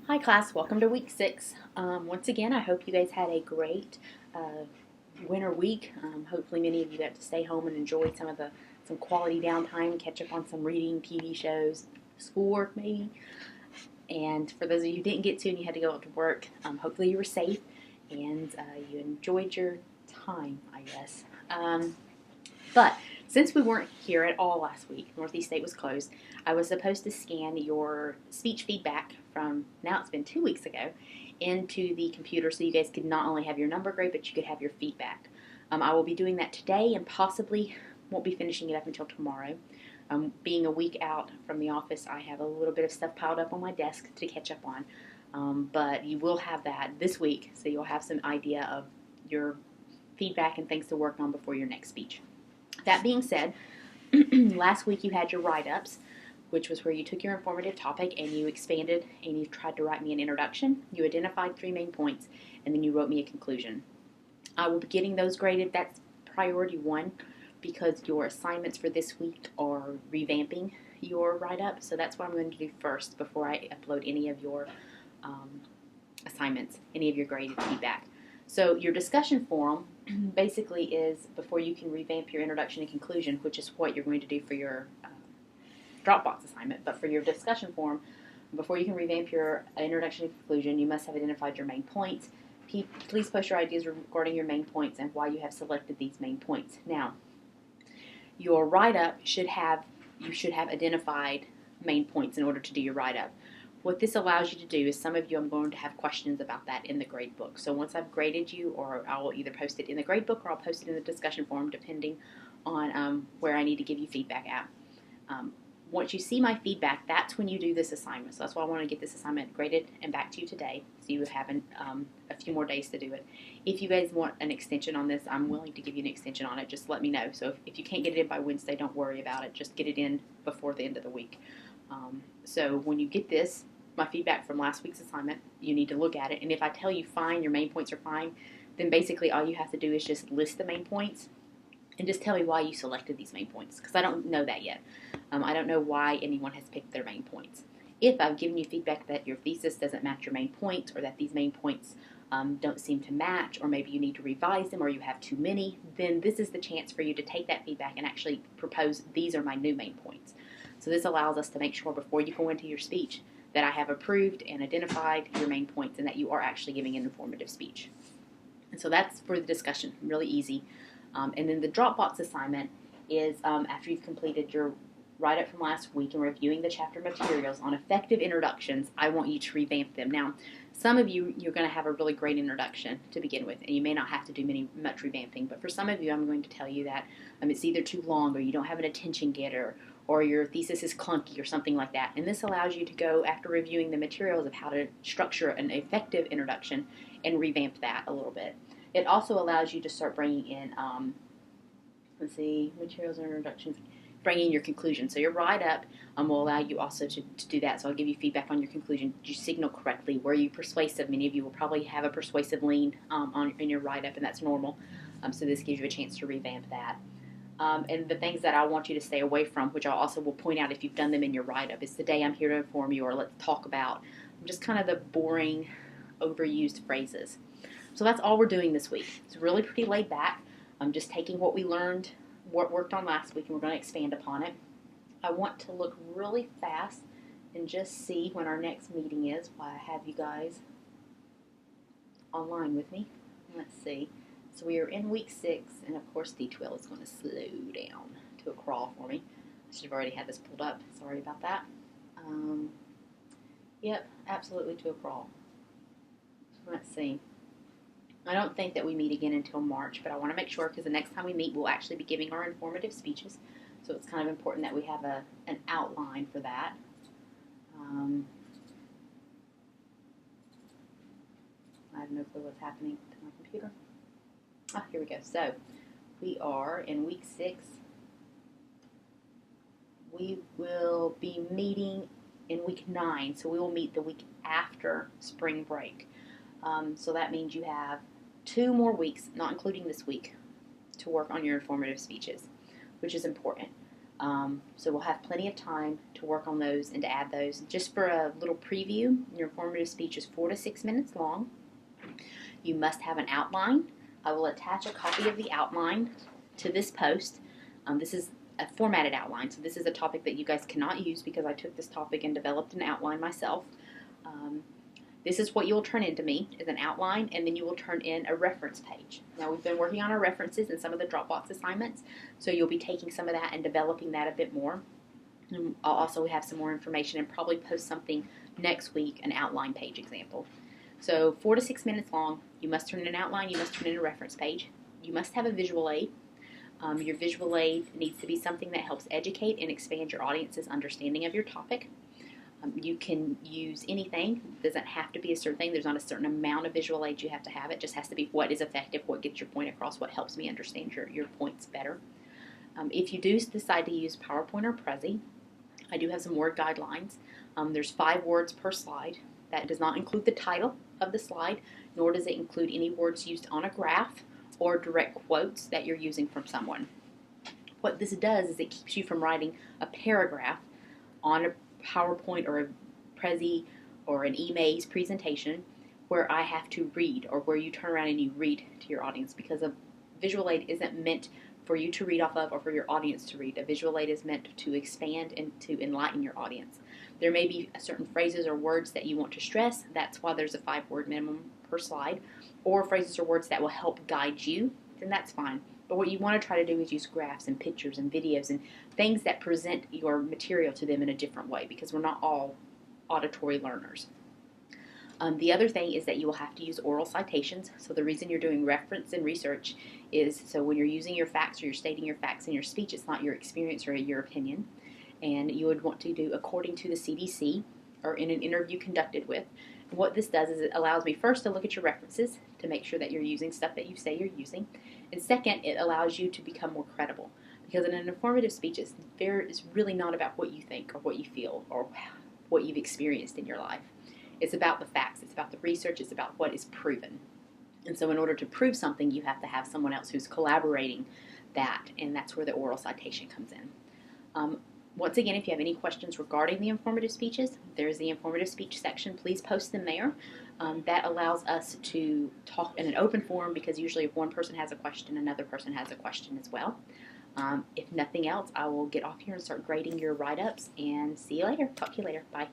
Hi class, welcome to week 6. Once again, I hope you guys had a great winter week. Hopefully many of you got to stay home and enjoy some quality downtime, catch up on some reading, TV shows, schoolwork maybe. And for those of you who didn't get to and you had to go out to work, hopefully you were safe and you enjoyed your time, I guess. But since we weren't here at all last week, Northeast State was closed, I was supposed to scan your speech feedback from, now it's been 2 weeks ago, into the computer so you guys could not only have your number grade, but you could have your feedback. I will be doing that today and possibly won't be finishing it up until tomorrow. Being a week out from the office, I have a little bit of stuff piled up on my desk to catch up on. But you will have that this week, so you'll have some idea of your feedback and things to work on before your next speech. That being said, last week you had your write-ups, which was where you took your informative topic and you expanded and you tried to write me an introduction. You identified 3 main points, and then you wrote me a conclusion. I will be getting those graded. That's priority 1 because your assignments for this week are revamping your write-up. So that's what I'm going to do first before I upload any of your assignments, any of your graded feedback. So your discussion forum basically is before you can revamp your introduction and conclusion, which is what you're going to do for your Dropbox assignment. But for your discussion forum, before you can revamp your introduction and conclusion, you must have identified your main points. Please post your ideas regarding your main points and why you have selected these main points. Now, your write-up should have identified main points in order to do your write-up. What this allows you to do is some of you, I'm going to have questions about that in the grade book. So once I've graded you, or I will either post it in the grade book or I'll post it in the discussion forum depending on where I need to give you feedback at. Once you see my feedback, that's when you do this assignment. So that's why I want to get this assignment graded and back to you today, so you have a few more days to do it. If you guys want an extension on this, I'm willing to give you an extension on it. Just let me know. So if you can't get it in by Wednesday, don't worry about it. Just get it in before the end of the week. So when you get this, my feedback from last week's assignment, you need to look at it. And if I tell you fine, your main points are fine, then basically all you have to do is just list the main points and just tell me why you selected these main points, because I don't know that yet. I don't know why anyone has picked their main points. If I've given you feedback that your thesis doesn't match your main points, or that these main points don't seem to match, or maybe you need to revise them, or you have too many, then this is the chance for you to take that feedback and actually propose, these are my new main points. So this allows us to make sure before you go into your speech that I have approved and identified your main points and that you are actually giving an informative speech. And so that's for the discussion, really easy. And then the Dropbox assignment is after you've completed your write-up from last week and reviewing the chapter materials on effective introductions, I want you to revamp them. Now, some of you, you're going to have a really great introduction to begin with, and you may not have to do much revamping. But for some of you, I'm going to tell you that it's either too long, or you don't have an attention getter, or your thesis is clunky or something like that. And this allows you to go, after reviewing the materials of how to structure an effective introduction, and revamp that a little bit. It also allows you to start bringing in, materials and introductions, bring in your conclusion. So your write-up will allow you also to do that. So I'll give you feedback on your conclusion. Did you signal correctly? Were you persuasive? Many of you will probably have a persuasive lean in your write-up, and that's normal. So this gives you a chance to revamp that. And the things that I want you to stay away from, which I also will point out if you've done them in your write-up, is today I'm here to inform you, or let's talk about, just kind of the boring, overused phrases. So that's all we're doing this week. It's really pretty laid back. I'm just taking what we learned, what worked on last week, and we're going to expand upon it. I want to look really fast and just see when our next meeting is while I have you guys online with me. Let's see. So we are in week 6, and of course D12 is going to slow down to a crawl for me. I should have already had this pulled up. Sorry about that. Yep, absolutely to a crawl. Let's see. I don't think that we meet again until March, but I want to make sure, because the next time we meet, we'll actually be giving our informative speeches. So it's kind of important that we have an outline for that. I have no clue what's happening to my computer. Ah, here we go. So we are in week 6. We will be meeting in week 9, so we will meet the week after spring break. So that means you have 2 more weeks, not including this week, to work on your informative speeches, which is important. So we'll have plenty of time to work on those and to add those. Just for a little preview, your informative speech is 4 to 6 minutes long. You must have an outline. I will attach a copy of the outline to this post. This is a formatted outline, so this is a topic that you guys cannot use because I took this topic and developed an outline myself. This is what you'll turn into me, is an outline, and then you will turn in a reference page. Now, we've been working on our references and some of the Dropbox assignments, so you'll be taking some of that and developing that a bit more. And I'll also have some more information and probably post something next week, an outline page example. So 4 to 6 minutes long. You must turn in an outline. You must turn in a reference page. You must have a visual aid. Your visual aid needs to be something that helps educate and expand your audience's understanding of your topic. You can use anything. It doesn't have to be a certain thing. There's not a certain amount of visual aids you have to have. It just has to be what is effective, what gets your point across, what helps me understand your points better. If you do decide to use PowerPoint or Prezi, I do have some word guidelines. There's 5 words per slide. That does not include the title of the slide, nor does it include any words used on a graph or direct quotes that you're using from someone. What this does is it keeps you from writing a paragraph on a PowerPoint or a Prezi or an emaze presentation where I have to read, or where you turn around and you read to your audience, because a visual aid isn't meant for you to read off of or for your audience to read. A visual aid is meant to expand and to enlighten your audience. There may be certain phrases or words that you want to stress. That's why there's a 5-word minimum per slide, or phrases or words that will help guide you, then that's fine. But what you want to try to do is use graphs and pictures and videos and things that present your material to them in a different way, because we're not all auditory learners. The other thing is that you will have to use oral citations. So the reason you're doing reference and research is so when you're using your facts or you're stating your facts in your speech, it's not your experience or your opinion. And you would want to do according to the CDC or in an interview conducted with. And what this does is it allows me first to look at your references to make sure that you're using stuff that you say you're using. And second, it allows you to become more credible. Because in an informative speech, it's really not about what you think or what you feel or what you've experienced in your life. It's about the facts. It's about the research. It's about what is proven. And so in order to prove something, you have to have someone else who's collaborating that, and that's where the oral citation comes in. Once again, if you have any questions regarding the informative speeches, there's the informative speech section. Please post them there. That allows us to talk in an open forum, because usually if one person has a question, another person has a question as well. If nothing else, I will get off here and start grading your write-ups, and see you later. Talk to you later. Bye.